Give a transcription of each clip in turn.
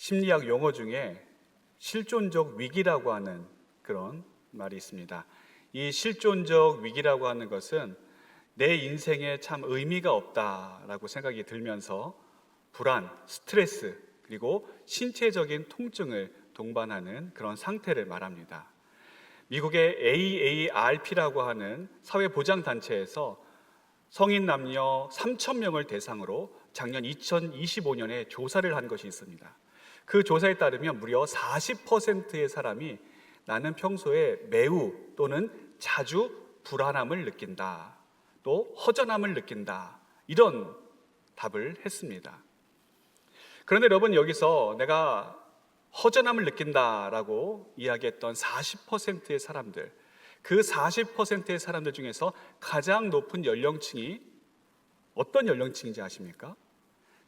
심리학 용어 중에 실존적 위기라고 하는 그런 말이 있습니다. 이 실존적 위기라고 하는 것은 내 인생에 참 의미가 없다라고 생각이 들면서 불안, 스트레스, 그리고 신체적인 통증을 동반하는 그런 상태를 말합니다. 미국의 AARP라고 하는 사회보장단체에서 성인 남녀 3,000명을 대상으로 작년 2025년에 조사를 한 것이 있습니다. 그 조사에 따르면 무려 40%의 사람이 나는 평소에 매우 또는 자주 불안함을 느낀다, 또 허전함을 느낀다, 이런 답을 했습니다. 그런데 여러분, 여기서 내가 허전함을 느낀다라고 이야기했던 40%의 사람들, 그 40%의 사람들 중에서 가장 높은 연령층이 어떤 연령층인지 아십니까?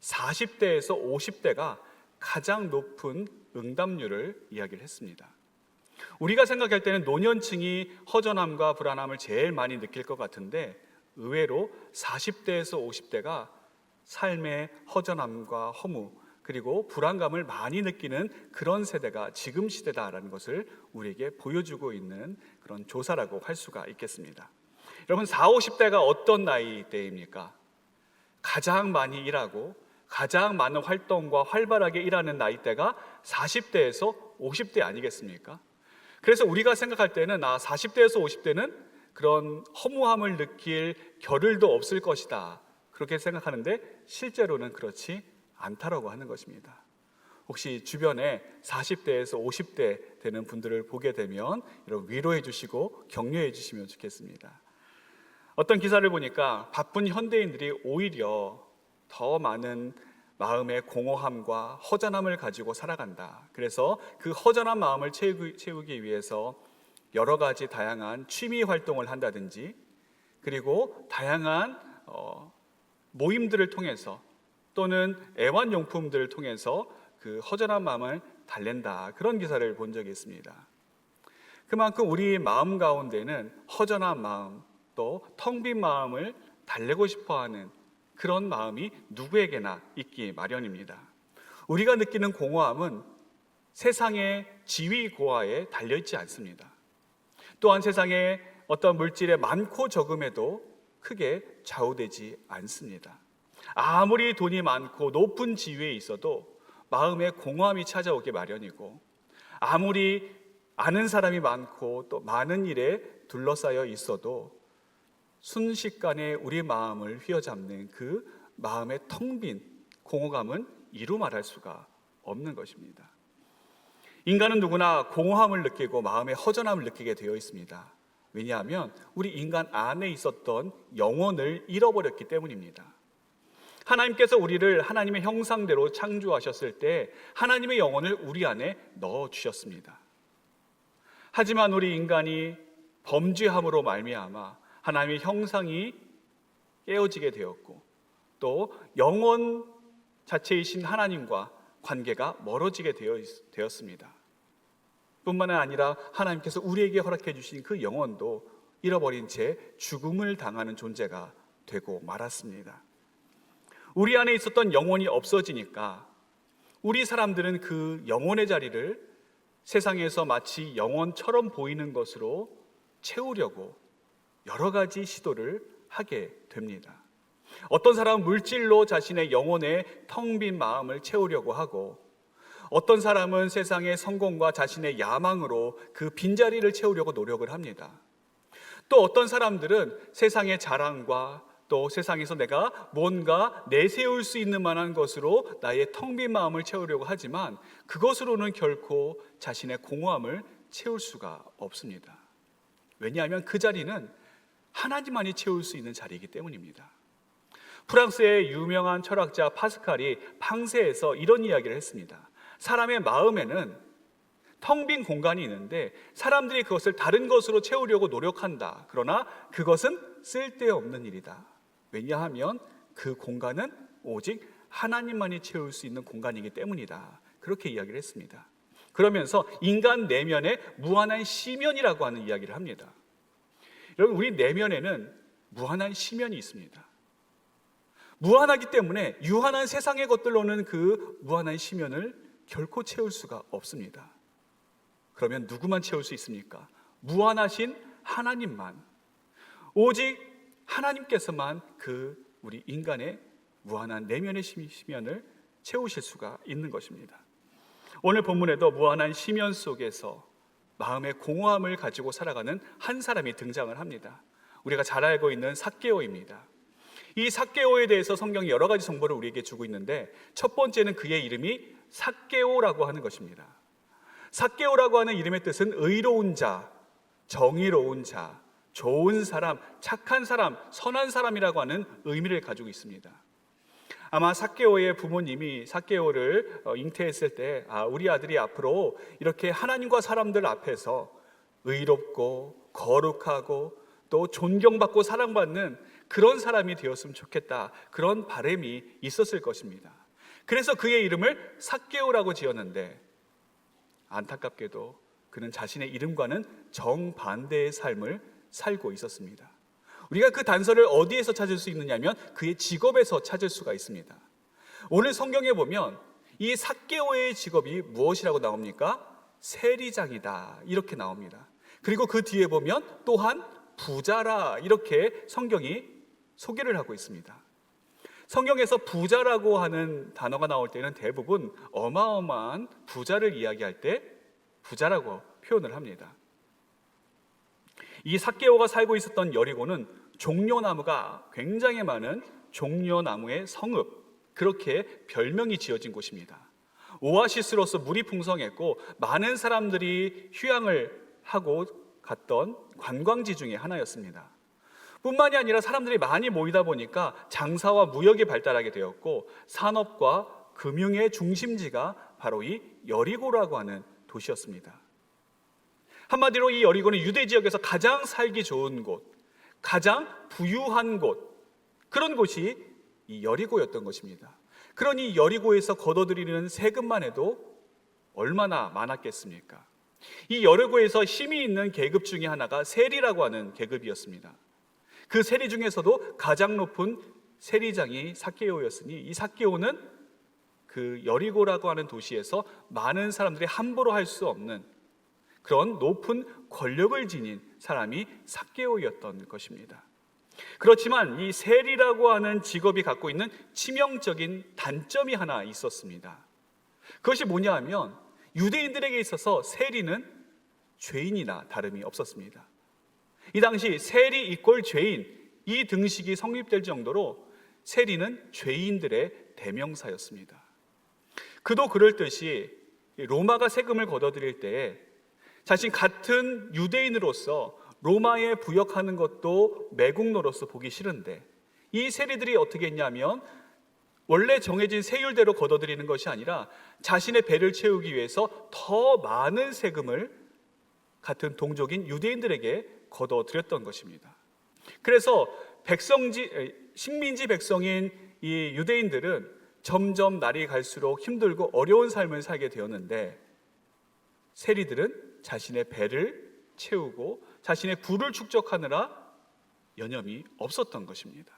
40대에서 50대가 가장 높은 응답률을 이야기를 했습니다. 우리가 생각할 때는 노년층이 허전함과 불안함을 제일 많이 느낄 것 같은데 의외로 40대에서 50대가 삶의 허전함과 허무 그리고 불안감을 많이 느끼는 그런 세대가 지금 시대다라는 것을 우리에게 보여주고 있는 그런 조사라고 할 수가 있겠습니다. 여러분, 40, 50대가 어떤 나이대입니까? 가장 많이 일하고 가장 많은 활동과 활발하게 일하는 나이대가 40대에서 50대 아니겠습니까? 그래서 우리가 생각할 때는 40대에서 50대는 그런 허무함을 느낄 겨를도 없을 것이다, 그렇게 생각하는데 실제로는 그렇지 않다라고 하는 것입니다. 혹시 주변에 40대에서 50대 되는 분들을 보게 되면 여러분 위로해 주시고 격려해 주시면 좋겠습니다. 어떤 기사를 보니까 바쁜 현대인들이 오히려 더 많은 마음의 공허함과 허전함을 가지고 살아간다. 그래서 그 허전한 마음을 채우기 위해서 여러 가지 다양한 취미 활동을 한다든지, 그리고 다양한 모임들을 통해서 또는 애완용품들을 통해서 그 허전한 마음을 달랜다, 그런 기사를 본 적이 있습니다. 그만큼 우리 마음 가운데는 허전한 마음, 또 텅 빈 마음을 달래고 싶어하는 그런 마음이 누구에게나 있기 마련입니다. 우리가 느끼는 공허함은 세상의 지위 고하에 달려있지 않습니다. 또한 세상에 어떤 물질의 많고 적음에도 크게 좌우되지 않습니다. 아무리 돈이 많고 높은 지위에 있어도 마음에 공허함이 찾아오기 마련이고, 아무리 아는 사람이 많고 또 많은 일에 둘러싸여 있어도 순식간에 우리 마음을 휘어잡는 그 마음의 텅 빈 공허감은 이루 말할 수가 없는 것입니다. 인간은 누구나 공허함을 느끼고 마음의 허전함을 느끼게 되어 있습니다. 왜냐하면 우리 인간 안에 있었던 영혼을 잃어버렸기 때문입니다. 하나님께서 우리를 하나님의 형상대로 창조하셨을 때 하나님의 영혼을 우리 안에 넣어주셨습니다. 하지만 우리 인간이 범죄함으로 말미암아 하나님의 형상이 깨어지게 되었고, 또 영혼 자체이신 하나님과 관계가 멀어지게 되었습니다. 뿐만 아니라 하나님께서 우리에게 허락해 주신 그 영혼도 잃어버린 채 죽음을 당하는 존재가 되고 말았습니다. 우리 안에 있었던 영혼이 없어지니까 우리 사람들은 그 영혼의 자리를 세상에서 마치 영혼처럼 보이는 것으로 채우려고 여러 가지 시도를 하게 됩니다. 어떤 사람은 물질로 자신의 영혼의 텅 빈 마음을 채우려고 하고, 어떤 사람은 세상의 성공과 자신의 야망으로 그 빈자리를 채우려고 노력을 합니다. 또 어떤 사람들은 세상의 자랑과 또 세상에서 내가 뭔가 내세울 수 있는 만한 것으로 나의 텅 빈 마음을 채우려고 하지만 그것으로는 결코 자신의 공허함을 채울 수가 없습니다. 왜냐하면 그 자리는 하나님만이 채울 수 있는 자리이기 때문입니다. 프랑스의 유명한 철학자 파스칼이 팡세에서 이런 이야기를 했습니다. 사람의 마음에는 텅 빈 공간이 있는데 사람들이 그것을 다른 것으로 채우려고 노력한다. 그러나 그것은 쓸데없는 일이다. 왜냐하면 그 공간은 오직 하나님만이 채울 수 있는 공간이기 때문이다. 그렇게 이야기를 했습니다. 그러면서 인간 내면에 무한한 시면이라고 하는 이야기를 합니다. 여러분, 우리 내면에는 무한한 시면이 있습니다. 무한하기 때문에 유한한 세상의 것들로는 그 무한한 시면을 결코 채울 수가 없습니다. 그러면 누구만 채울 수 있습니까? 무한하신 하나님만, 오직 하나님께서만 그 우리 인간의 무한한 내면의 시면을 채우실 수가 있는 것입니다. 오늘 본문에도 무한한 시면 속에서 마음의 공허함을 가지고 살아가는 한 사람이 등장을 합니다. 우리가 잘 알고 있는 삭개오입니다. 이 삭개오에 대해서 성경이 여러 가지 정보를 우리에게 주고 있는데, 첫 번째는 그의 이름이 삭개오라고 하는 것입니다. 삭개오라고 하는 이름의 뜻은 의로운 자, 정의로운 자, 좋은 사람, 착한 사람, 선한 사람이라고 하는 의미를 가지고 있습니다. 아마 삭개오의 부모님이 삭개오를 잉태했을 때 우리 아들이 앞으로 이렇게 하나님과 사람들 앞에서 의롭고 거룩하고 또 존경받고 사랑받는 그런 사람이 되었으면 좋겠다, 그런 바람이 있었을 것입니다. 그래서 그의 이름을 삭개오라고 지었는데, 안타깝게도 그는 자신의 이름과는 정반대의 삶을 살고 있었습니다. 우리가 그 단서를 어디에서 찾을 수 있느냐면 그의 직업에서 찾을 수가 있습니다. 오늘 성경에 보면 이 삭개오의 직업이 무엇이라고 나옵니까? 세리장이다, 이렇게 나옵니다. 그리고 그 뒤에 보면 또한 부자라, 이렇게 성경이 소개를 하고 있습니다. 성경에서 부자라고 하는 단어가 나올 때는 대부분 어마어마한 부자를 이야기할 때 부자라고 표현을 합니다. 이 삭개오가 살고 있었던 여리고는 종려나무가 굉장히 많은 종려나무의 성읍, 그렇게 별명이 지어진 곳입니다. 오아시스로서 물이 풍성했고 많은 사람들이 휴양을 하고 갔던 관광지 중에 하나였습니다. 뿐만이 아니라 사람들이 많이 모이다 보니까 장사와 무역이 발달하게 되었고, 산업과 금융의 중심지가 바로 이 여리고라고 하는 도시였습니다. 한마디로 이 여리고는 유대 지역에서 가장 살기 좋은 곳, 가장 부유한 곳, 그런 곳이 이 여리고였던 것입니다. 그러니 여리고에서 걷어들이는 세금만 해도 얼마나 많았겠습니까? 이 여리고에서 힘이 있는 계급 중에 하나가 세리라고 하는 계급이었습니다. 그 세리 중에서도 가장 높은 세리장이 삭개오였으니, 이 삭개오는 그 여리고라고 하는 도시에서 많은 사람들이 함부로 할 수 없는 그런 높은 권력을 지닌 사람이 삭개오였던 것입니다. 그렇지만 이 세리라고 하는 직업이 갖고 있는 치명적인 단점이 하나 있었습니다. 그것이 뭐냐 하면, 유대인들에게 있어서 세리는 죄인이나 다름이 없었습니다. 이 당시 세리 이꼴 죄인, 이 등식이 성립될 정도로 세리는 죄인들의 대명사였습니다. 그도 그럴듯이 로마가 세금을 걷어들일 때에 자신 같은 유대인으로서 로마에 부역하는 것도 매국노로서 보기 싫은데, 이 세리들이 어떻게 했냐면 원래 정해진 세율대로 걷어들이는 것이 아니라 자신의 배를 채우기 위해서 더 많은 세금을 같은 동족인 유대인들에게 걷어들였던 것입니다. 그래서 식민지 백성인 이 유대인들은 점점 날이 갈수록 힘들고 어려운 삶을 살게 되었는데, 세리들은 자신의 배를 채우고 자신의 부를 축적하느라 여념이 없었던 것입니다.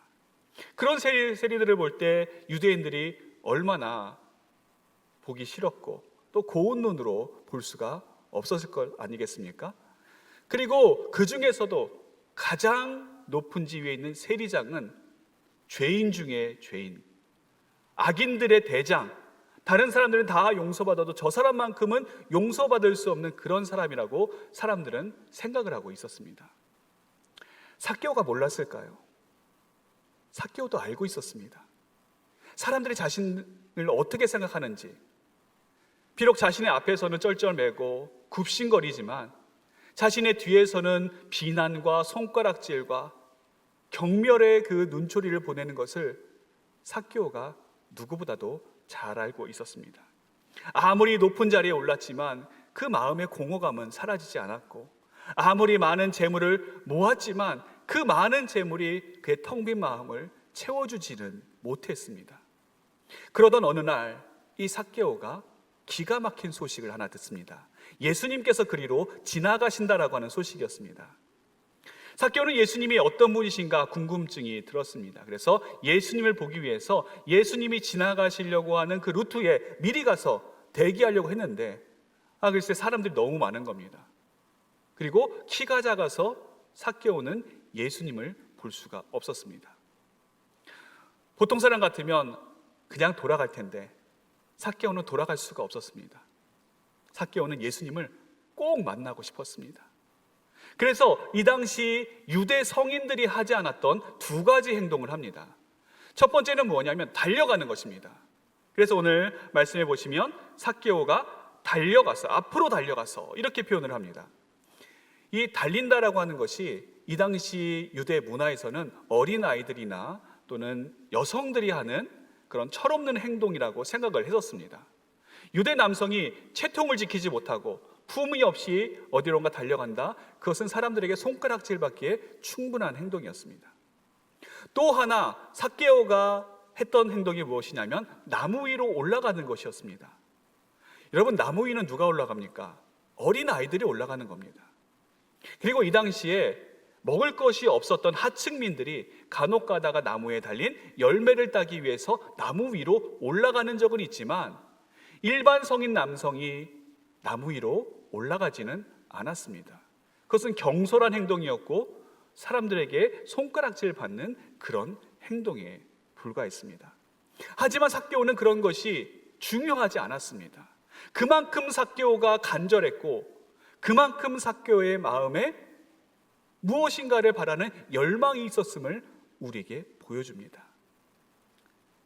그런 세리들을 볼 때 유대인들이 얼마나 보기 싫었고 또 고운 눈으로 볼 수가 없었을 것 아니겠습니까? 그리고 그 중에서도 가장 높은 지위에 있는 세리장은 죄인 중에 죄인, 악인들의 대장, 다른 사람들은 다 용서받아도 저 사람만큼은 용서받을 수 없는 그런 사람이라고 사람들은 생각을 하고 있었습니다. 삭개오가 몰랐을까요? 삭개오도 알고 있었습니다. 사람들이 자신을 어떻게 생각하는지, 비록 자신의 앞에서는 쩔쩔매고 굽신거리지만 자신의 뒤에서는 비난과 손가락질과 경멸의 그 눈초리를 보내는 것을 삭개오가 누구보다도 잘 알고 있었습니다. 아무리 높은 자리에 올랐지만 그 마음의 공허감은 사라지지 않았고, 아무리 많은 재물을 모았지만 그 많은 재물이 그의 텅 빈 마음을 채워주지는 못했습니다. 그러던 어느 날 이 삭개오가 기가 막힌 소식을 하나 듣습니다. 예수님께서 그리로 지나가신다라고 하는 소식이었습니다. 삭개오는 예수님이 어떤 분이신가 궁금증이 들었습니다. 그래서 예수님을 보기 위해서 예수님이 지나가시려고 하는 그 루트에 미리 가서 대기하려고 했는데 글쎄 사람들이 너무 많은 겁니다. 그리고 키가 작아서 삭개오는 예수님을 볼 수가 없었습니다. 보통 사람 같으면 그냥 돌아갈 텐데 삭개오는 돌아갈 수가 없었습니다. 삭개오는 예수님을 꼭 만나고 싶었습니다. 그래서 이 당시 유대 성인들이 하지 않았던 두 가지 행동을 합니다. 첫 번째는 뭐냐면 달려가는 것입니다. 그래서 오늘 말씀해 보시면 삭개오가 달려가서, 앞으로 달려가서 이렇게 표현을 합니다. 이 달린다라고 하는 것이 이 당시 유대 문화에서는 어린 아이들이나 또는 여성들이 하는 그런 철없는 행동이라고 생각을 했었습니다. 유대 남성이 채통을 지키지 못하고 품위 없이 어디론가 달려간다, 그것은 사람들에게 손가락질받기에 충분한 행동이었습니다. 또 하나 삭개오가 했던 행동이 무엇이냐면 나무 위로 올라가는 것이었습니다. 여러분, 나무 위는 누가 올라갑니까? 어린 아이들이 올라가는 겁니다. 그리고 이 당시에 먹을 것이 없었던 하층민들이 간혹 가다가 나무에 달린 열매를 따기 위해서 나무 위로 올라가는 적은 있지만 일반 성인 남성이 나무 위로 올라가지는 않았습니다. 그것은 경솔한 행동이었고 사람들에게 손가락질 받는 그런 행동에 불과했습니다. 하지만 삭개오는 그런 것이 중요하지 않았습니다. 그만큼 삭개오가 간절했고 그만큼 삭개오의 마음에 무엇인가를 바라는 열망이 있었음을 우리에게 보여줍니다.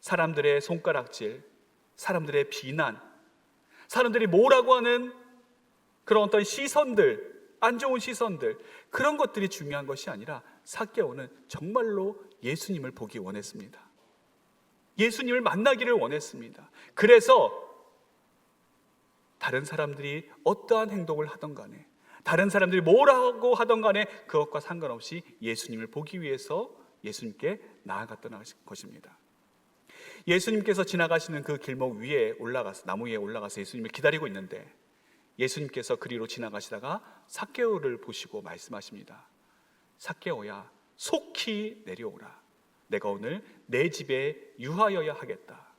사람들의 손가락질, 사람들의 비난, 사람들이 뭐라고 하는 그런 어떤 시선들, 안 좋은 시선들, 그런 것들이 중요한 것이 아니라 삭개오는 정말로 예수님을 보기 원했습니다. 예수님을 만나기를 원했습니다. 그래서 다른 사람들이 어떠한 행동을 하던 간에, 다른 사람들이 뭐라고 하던 간에 그것과 상관없이 예수님을 보기 위해서 예수님께 나아갔던 것입니다. 예수님께서 지나가시는 그 길목 위에 올라가서, 나무 위에 올라가서 예수님을 기다리고 있는데 예수님께서 그리로 지나가시다가 삭개오를 보시고 말씀하십니다. 삭개오야, 속히 내려오라. 내가 오늘 내 집에 유하여야 하겠다.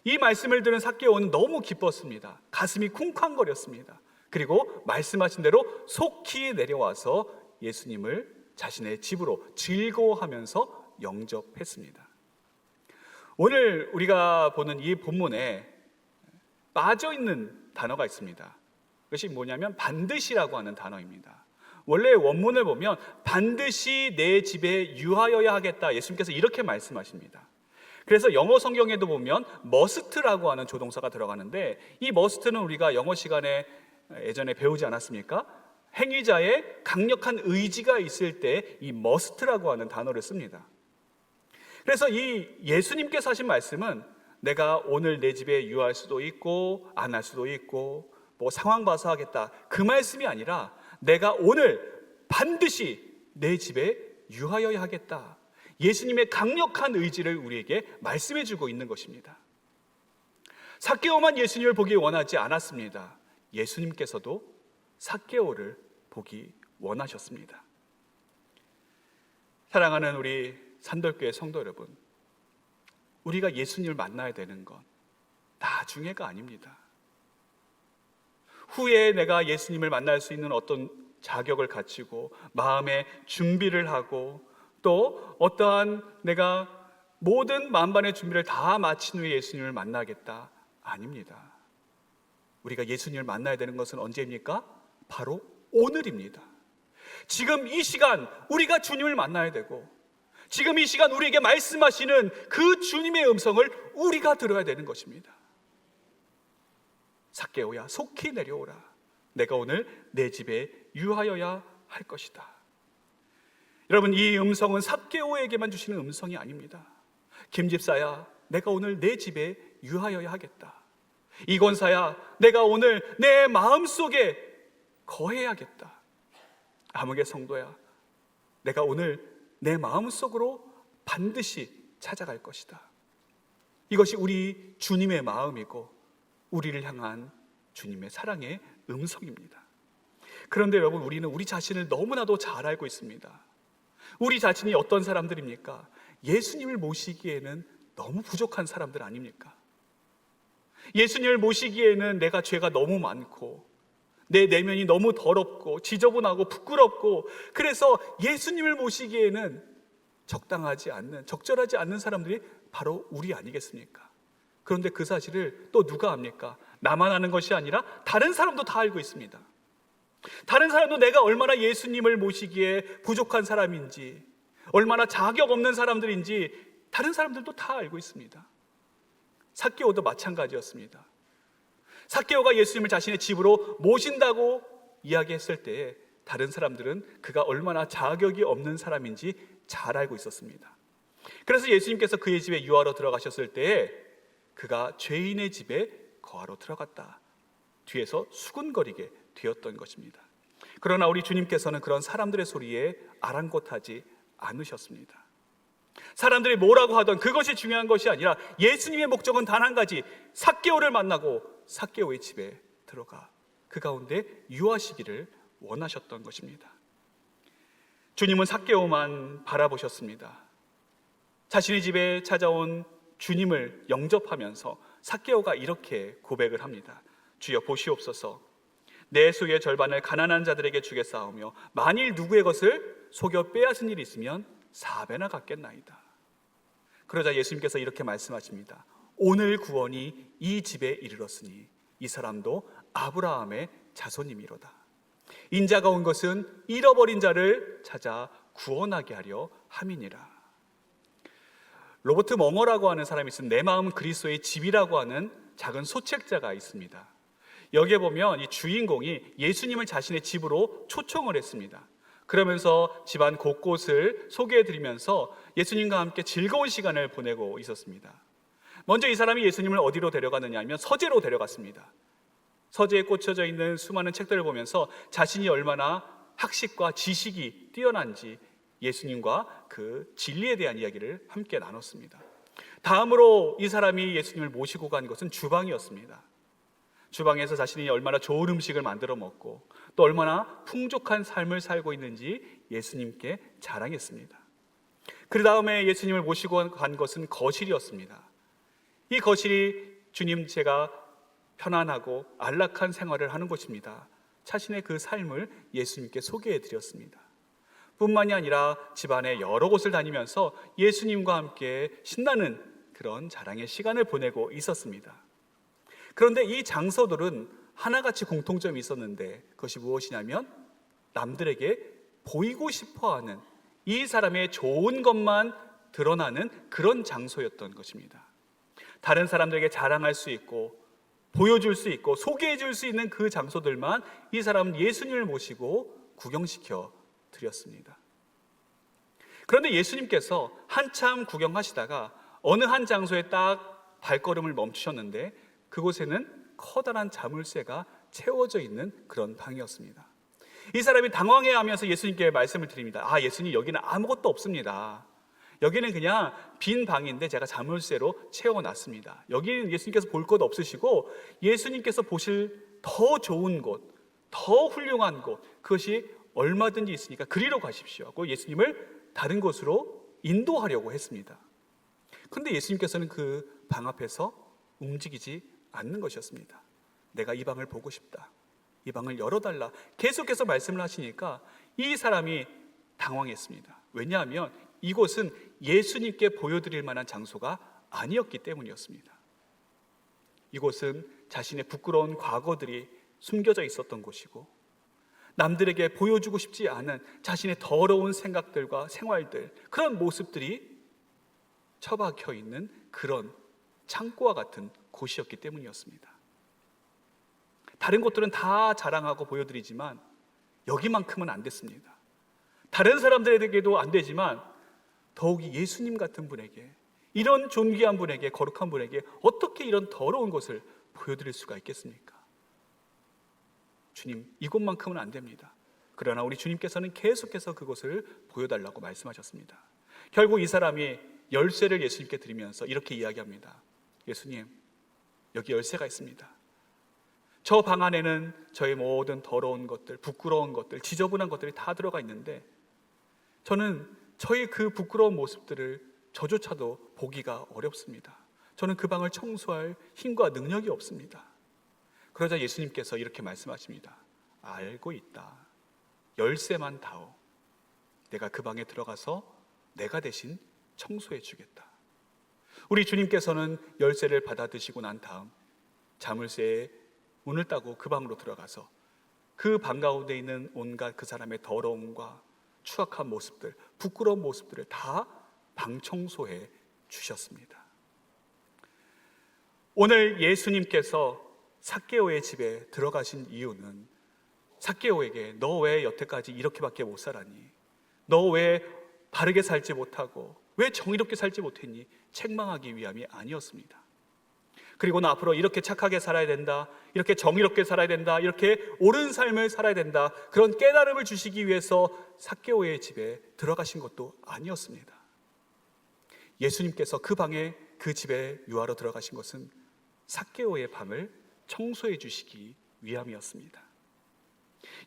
이 말씀을 들은 삭개오는 너무 기뻤습니다. 가슴이 쿵쾅거렸습니다. 그리고 말씀하신 대로 속히 내려와서 예수님을 자신의 집으로 즐거워하면서 영접했습니다. 오늘 우리가 보는 이 본문에 빠져있는 단어가 있습니다. 그것이 뭐냐면 반드시라고 하는 단어입니다. 원래 원문을 보면 반드시 내 집에 유하여야 하겠다, 예수님께서 이렇게 말씀하십니다. 그래서 영어 성경에도 보면 must라고 하는 조동사가 들어가는데 이 must는 우리가 영어 시간에 예전에 배우지 않았습니까? 행위자의 강력한 의지가 있을 때 이 must라고 하는 단어를 씁니다. 그래서 이 예수님께서 하신 말씀은 내가 오늘 내 집에 유할 수도 있고 안 할 수도 있고 뭐 상황 봐서 하겠다, 그 말씀이 아니라 내가 오늘 반드시 내 집에 유하여야 하겠다, 예수님의 강력한 의지를 우리에게 말씀해 주고 있는 것입니다. 삭개오만 예수님을 보기 원하지 않았습니다. 예수님께서도 삭개오를 보기 원하셨습니다. 사랑하는 우리 산돌교회 성도 여러분, 우리가 예수님을 만나야 되는 건 나중에가 아닙니다. 후에 내가 예수님을 만날 수 있는 어떤 자격을 갖추고 마음의 준비를 하고 또 어떠한 내가 모든 만반의 준비를 다 마친 후에 예수님을 만나겠다, 아닙니다. 우리가 예수님을 만나야 되는 것은 언제입니까? 바로 오늘입니다. 지금 이 시간 우리가 주님을 만나야 되고 지금 이 시간 우리에게 말씀하시는 그 주님의 음성을 우리가 들어야 되는 것입니다. 삭개오야, 속히 내려오라. 내가 오늘 내 집에 유하여야 할 것이다. 여러분, 이 음성은 삭개오에게만 주시는 음성이 아닙니다. 김집사야, 내가 오늘 내 집에 유하여야 하겠다. 이권사야, 내가 오늘 내 마음속에 거해야겠다. 아무개 성도야, 내가 오늘 내 마음속으로 반드시 찾아갈 것이다. 이것이 우리 주님의 마음이고 우리를 향한 주님의 사랑의 음성입니다. 그런데 여러분, 우리는 우리 자신을 너무나도 잘 알고 있습니다. 우리 자신이 어떤 사람들입니까? 예수님을 모시기에는 너무 부족한 사람들 아닙니까? 예수님을 모시기에는 내가 죄가 너무 많고 내 내면이 너무 더럽고 지저분하고 부끄럽고, 그래서 예수님을 모시기에는 적당하지 않는, 적절하지 않는 사람들이 바로 우리 아니겠습니까? 그런데 그 사실을 또 누가 압니까? 나만 아는 것이 아니라 다른 사람도 다 알고 있습니다. 다른 사람도 내가 얼마나 예수님을 모시기에 부족한 사람인지, 얼마나 자격 없는 사람들인지 다른 사람들도 다 알고 있습니다. 삭개오도 마찬가지였습니다. 삭개오가 예수님을 자신의 집으로 모신다고 이야기했을 때에 다른 사람들은 그가 얼마나 자격이 없는 사람인지 잘 알고 있었습니다. 그래서 예수님께서 그의 집에 유하러 들어가셨을 때에 그가 죄인의 집에 거하러 들어갔다, 뒤에서 수군거리게 되었던 것입니다. 그러나 우리 주님께서는 그런 사람들의 소리에 아랑곳하지 않으셨습니다. 사람들이 뭐라고 하던 그것이 중요한 것이 아니라 예수님의 목적은 단 한 가지, 삭개오를 만나고 삭개오의 집에 들어가 그 가운데 유하시기를 원하셨던 것입니다. 주님은 삭개오만 바라보셨습니다. 자신의 집에 찾아온 주님을 영접하면서 삭개오가 이렇게 고백을 합니다. 주여 보시옵소서, 내 소유의 절반을 가난한 자들에게 주겠사오며 만일 누구의 것을 속여 빼앗은 일이 있으면 4배나 갚겠나이다. 그러자 예수님께서 이렇게 말씀하십니다. 오늘 구원이 이 집에 이르렀으니 이 사람도 아브라함의 자손이미로다. 인자가 온 것은 잃어버린 자를 찾아 구원하게 하려 함이니라. 로버트 멍어라고 하는 사람이 쓴 내 마음 그리스도의 집이라고 하는 작은 소책자가 있습니다. 여기에 보면 이 주인공이 예수님을 자신의 집으로 초청을 했습니다. 그러면서 집안 곳곳을 소개해드리면서 예수님과 함께 즐거운 시간을 보내고 있었습니다. 먼저 이 사람이 예수님을 어디로 데려가느냐 하면 서재로 데려갔습니다. 서재에 꽂혀져 있는 수많은 책들을 보면서 자신이 얼마나 학식과 지식이 뛰어난지 예수님과 그 진리에 대한 이야기를 함께 나눴습니다. 다음으로 이 사람이 예수님을 모시고 간 것은 주방이었습니다. 주방에서 자신이 얼마나 좋은 음식을 만들어 먹고 또 얼마나 풍족한 삶을 살고 있는지 예수님께 자랑했습니다. 그 다음에 예수님을 모시고 간 것은 거실이었습니다. 이 거실이 주님, 제가 편안하고 안락한 생활을 하는 곳입니다. 자신의 그 삶을 예수님께 소개해 드렸습니다. 뿐만이 아니라 집안의 여러 곳을 다니면서 예수님과 함께 신나는 그런 자랑의 시간을 보내고 있었습니다. 그런데 이 장소들은 하나같이 공통점이 있었는데 그것이 무엇이냐면 남들에게 보이고 싶어하는, 이 사람의 좋은 것만 드러나는 그런 장소였던 것입니다. 다른 사람들에게 자랑할 수 있고 보여줄 수 있고 소개해 줄 수 있는 그 장소들만 이 사람은 예수님을 모시고 구경시켜 드렸습니다. 그런데 예수님께서 한참 구경하시다가 어느 한 장소에 딱 발걸음을 멈추셨는데 그곳에는 커다란 자물쇠가 채워져 있는 그런 방이었습니다. 이 사람이 당황해하면서 예수님께 말씀을 드립니다. 예수님, 여기는 아무것도 없습니다. 여기는 그냥 빈 방인데 제가 자물쇠로 채워놨습니다. 여기는 예수님께서 볼 것 없으시고 예수님께서 보실 더 좋은 곳, 더 훌륭한 곳, 그것이 얼마든지 있으니까 그리로 가십시오 하고 예수님을 다른 곳으로 인도하려고 했습니다. 그런데 예수님께서는 그 방 앞에서 움직이지 않는 것이었습니다. 내가 이 방을 보고 싶다, 이 방을 열어달라 계속해서 말씀을 하시니까 이 사람이 당황했습니다. 왜냐하면 이곳은 예수님께 보여드릴 만한 장소가 아니었기 때문이었습니다. 이곳은 자신의 부끄러운 과거들이 숨겨져 있었던 곳이고 남들에게 보여주고 싶지 않은 자신의 더러운 생각들과 생활들, 그런 모습들이 처박혀 있는 그런 창고와 같은 곳이었기 때문이었습니다. 다른 곳들은 다 자랑하고 보여드리지만 여기만큼은 안 됐습니다. 다른 사람들에게도 안 되지만 더욱이 예수님 같은 분에게, 이런 존귀한 분에게, 거룩한 분에게 어떻게 이런 더러운 것을 보여드릴 수가 있겠습니까? 주님, 이곳만큼은 안 됩니다. 그러나 우리 주님께서는 계속해서 그것을 보여달라고 말씀하셨습니다. 결국 이 사람이 열쇠를 예수님께 드리면서 이렇게 이야기합니다. 예수님, 여기 열쇠가 있습니다. 저 방 안에는 저의 모든 더러운 것들, 부끄러운 것들, 지저분한 것들이 다 들어가 있는데 저는 저의 그 부끄러운 모습들을 저조차도 보기가 어렵습니다. 저는 그 방을 청소할 힘과 능력이 없습니다. 그러자 예수님께서 이렇게 말씀하십니다. 알고 있다. 열쇠만 다오. 내가 그 방에 들어가서 내가 대신 청소해 주겠다. 우리 주님께서는 열쇠를 받아 드시고 난 다음 자물쇠에 문을 따고 그 방으로 들어가서 그 방 가운데 있는 온갖 그 사람의 더러움과 추악한 모습들, 부끄러운 모습들을 다 방 청소해 주셨습니다. 오늘 예수님께서 삭개오의 집에 들어가신 이유는 삭개오에게 너 왜 여태까지 이렇게밖에 못 살았니? 너 왜 바르게 살지 못하고 왜 정의롭게 살지 못했니? 책망하기 위함이 아니었습니다. 그리고 나 앞으로 이렇게 착하게 살아야 된다, 이렇게 정의롭게 살아야 된다, 이렇게 옳은 삶을 살아야 된다, 그런 깨달음을 주시기 위해서 삭개오의 집에 들어가신 것도 아니었습니다. 예수님께서 그 방에 그 집에 유하러 들어가신 것은 삭개오의 방을 청소해 주시기 위함이었습니다.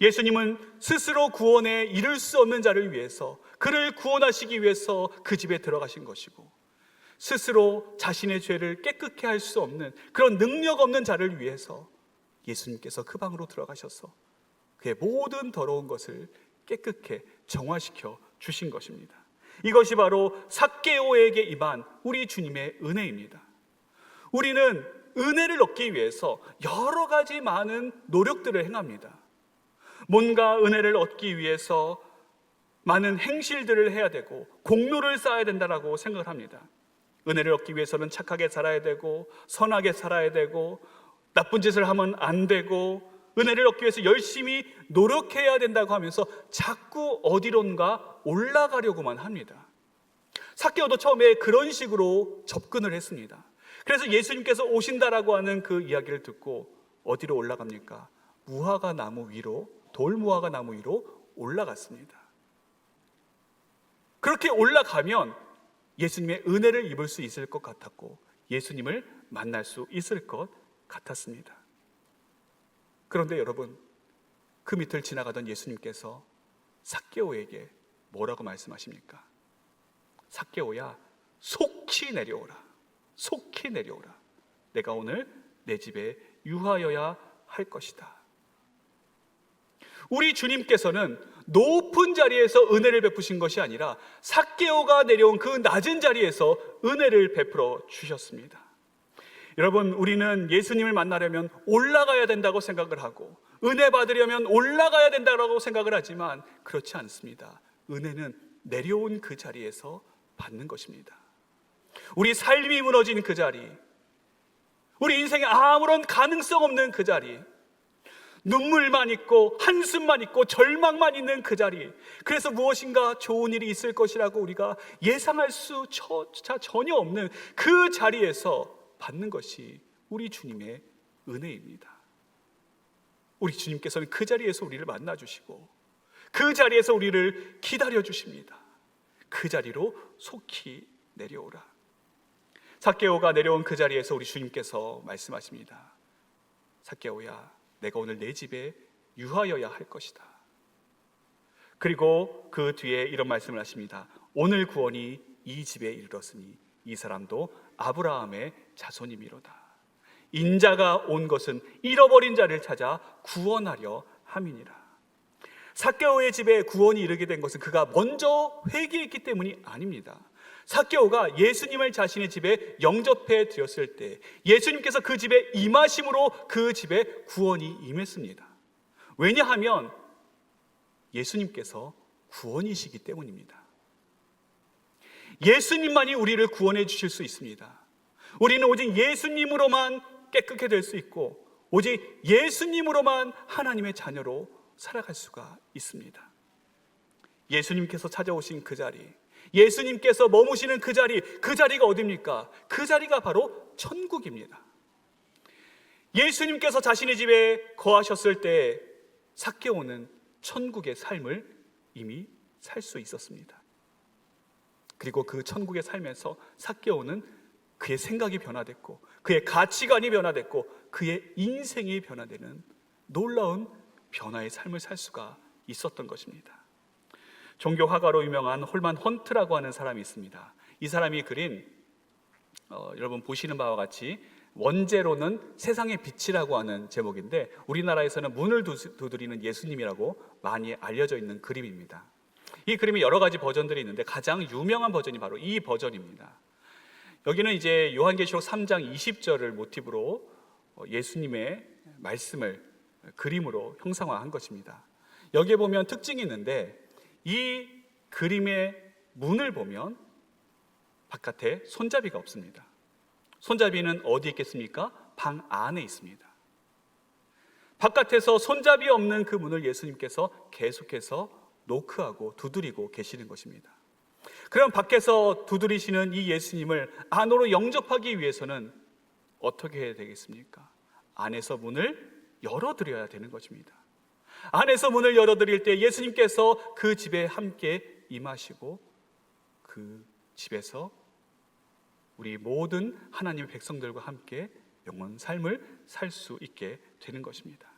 예수님은 스스로 구원에 이를 수 없는 자를 위해서, 그를 구원하시기 위해서 그 집에 들어가신 것이고, 스스로 자신의 죄를 깨끗게 할 수 없는 그런 능력 없는 자를 위해서 예수님께서 그 방으로 들어가셔서 그의 모든 더러운 것을 깨끗게 정화시켜 주신 것입니다. 이것이 바로 삭개오에게 임한 우리 주님의 은혜입니다. 우리는 은혜를 얻기 위해서 여러 가지 많은 노력들을 행합니다. 뭔가 은혜를 얻기 위해서 많은 행실들을 해야 되고 공로를 쌓아야 된다고 생각을 합니다. 은혜를 얻기 위해서는 착하게 살아야 되고 선하게 살아야 되고 나쁜 짓을 하면 안 되고 은혜를 얻기 위해서 열심히 노력해야 된다고 하면서 자꾸 어디론가 올라가려고만 합니다. 삭개오도 처음에 그런 식으로 접근을 했습니다. 그래서 예수님께서 오신다라고 하는 그 이야기를 듣고 어디로 올라갑니까? 무화과 나무 위로, 돌무화과 나무 위로 올라갔습니다. 그렇게 올라가면 예수님의 은혜를 입을 수 있을 것 같았고 예수님을 만날 수 있을 것 같았습니다. 그런데 여러분, 그 밑을 지나가던 예수님께서 삭개오에게 뭐라고 말씀하십니까? 삭개오야, 속히 내려오라. 속히 내려오라. 내가 오늘 내 집에 유하여야 할 것이다. 우리 주님께서는 높은 자리에서 은혜를 베푸신 것이 아니라 삭개오가 내려온 그 낮은 자리에서 은혜를 베풀어 주셨습니다. 여러분, 우리는 예수님을 만나려면 올라가야 된다고 생각을 하고 은혜 받으려면 올라가야 된다고 생각을 하지만 그렇지 않습니다. 은혜는 내려온 그 자리에서 받는 것입니다. 우리 삶이 무너진 그 자리, 우리 인생에 아무런 가능성 없는 그 자리, 눈물만 있고 한숨만 있고 절망만 있는 그 자리, 그래서 무엇인가 좋은 일이 있을 것이라고 우리가 예상할 수조차 전혀 없는 그 자리에서 받는 것이 우리 주님의 은혜입니다. 우리 주님께서는 그 자리에서 우리를 만나주시고 그 자리에서 우리를 기다려주십니다. 그 자리로 속히 내려오라. 삭개오가 내려온 그 자리에서 우리 주님께서 말씀하십니다. 삭개오야, 내가 오늘 내 집에 유하여야 할 것이다. 그리고 그 뒤에 이런 말씀을 하십니다. 오늘 구원이 이 집에 이르렀으니 이 사람도 아브라함의 자손이미로다. 인자가 온 것은 잃어버린 자를 찾아 구원하려 함이니라. 삭개오의 집에 구원이 이르게 된 것은 그가 먼저 회개했기 때문이 아닙니다. 삭개오가 예수님을 자신의 집에 영접해 드렸을 때 예수님께서 그 집에 임하심으로 그 집에 구원이 임했습니다. 왜냐하면 예수님께서 구원이시기 때문입니다. 예수님만이 우리를 구원해 주실 수 있습니다. 우리는 오직 예수님으로만 깨끗게 될 수 있고 오직 예수님으로만 하나님의 자녀로 살아갈 수가 있습니다. 예수님께서 찾아오신 그 자리, 예수님께서 머무시는 그 자리, 그 자리가 어디입니까? 그 자리가 바로 천국입니다. 예수님께서 자신의 집에 거하셨을 때 삭개오는 천국의 삶을 이미 살 수 있었습니다. 그리고 그 천국의 삶에서 삭개오는 그의 생각이 변화됐고 그의 가치관이 변화됐고 그의 인생이 변화되는 놀라운 변화의 삶을 살 수가 있었던 것입니다. 종교 화가로 유명한 홀만 헌트라고 하는 사람이 있습니다. 이 사람이 그린 여러분 보시는 바와 같이 원제로는 세상의 빛이라고 하는 제목인데 우리나라에서는 문을 두드리는 예수님이라고 많이 알려져 있는 그림입니다. 이 그림이 여러 가지 버전들이 있는데 가장 유명한 버전이 바로 이 버전입니다. 여기는 이제 요한계시록 3장 20절을 모티브로 예수님의 말씀을 그림으로 형상화한 것입니다. 여기에 보면 특징이 있는데 이 그림의 문을 보면 바깥에 손잡이가 없습니다. 손잡이는 어디 있겠습니까? 방 안에 있습니다. 바깥에서 손잡이 없는 그 문을 예수님께서 계속해서 노크하고 두드리고 계시는 것입니다. 그럼 밖에서 두드리시는 이 예수님을 안으로 영접하기 위해서는 어떻게 해야 되겠습니까? 안에서 문을 열어드려야 되는 것입니다. 안에서 문을 열어드릴 때 예수님께서 그 집에 함께 임하시고 그 집에서 우리 모든 하나님의 백성들과 함께 영원 삶을 살 수 있게 되는 것입니다.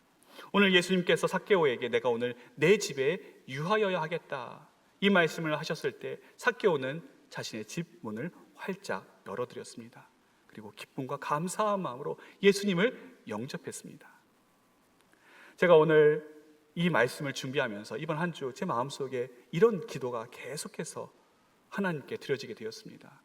오늘 예수님께서 삭개오에게 내가 오늘 내 집에 유하여야 하겠다 이 말씀을 하셨을 때 삭개오는 자신의 집 문을 활짝 열어드렸습니다. 그리고 기쁨과 감사한 마음으로 예수님을 영접했습니다. 제가 오늘 이 말씀을 준비하면서 이번 한 주 제 마음속에 이런 기도가 계속해서 하나님께 드려지게 되었습니다.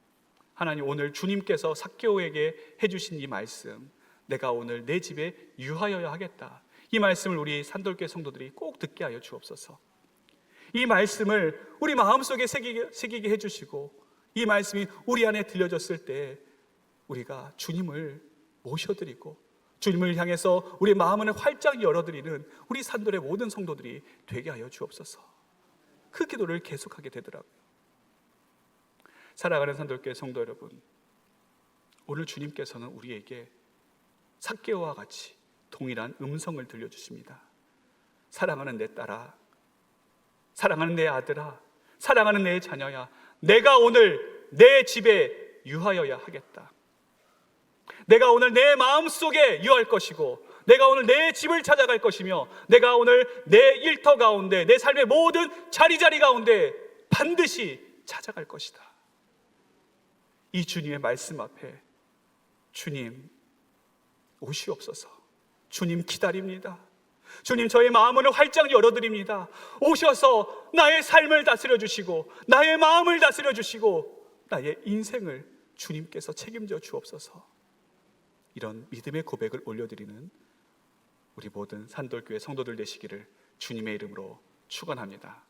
하나님, 오늘 주님께서 삭개오에게 해주신 이 말씀, 내가 오늘 내 집에 유하여야 하겠다, 이 말씀을 우리 산돌교회 성도들이 꼭 듣게 하여 주옵소서. 이 말씀을 우리 마음속에 새기게 해주시고 이 말씀이 우리 안에 들려졌을 때 우리가 주님을 모셔드리고 주님을 향해서 우리 마음을 활짝 열어드리는 우리 산돌의 모든 성도들이 되게 하여 주옵소서. 그 기도를 계속하게 되더라고요. 사랑하는 산돌교회 성도 여러분, 오늘 주님께서는 우리에게 삭개오와 같이 동일한 음성을 들려주십니다. 사랑하는 내 딸아, 사랑하는 내 아들아, 사랑하는 내 자녀야, 내가 오늘 내 집에 유하여야 하겠다. 내가 오늘 내 마음속에 유할 것이고 내가 오늘 내 집을 찾아갈 것이며 내가 오늘 내 일터 가운데 내 삶의 모든 자리자리 가운데 반드시 찾아갈 것이다. 이 주님의 말씀 앞에 주님 오시옵소서. 주님 기다립니다. 주님, 저의 마음을 활짝 열어드립니다. 오셔서 나의 삶을 다스려 주시고 나의 마음을 다스려 주시고 나의 인생을 주님께서 책임져 주옵소서. 이런 믿음의 고백을 올려드리는 우리 모든 산돌교회 성도들 되시기를 주님의 이름으로 축원합니다.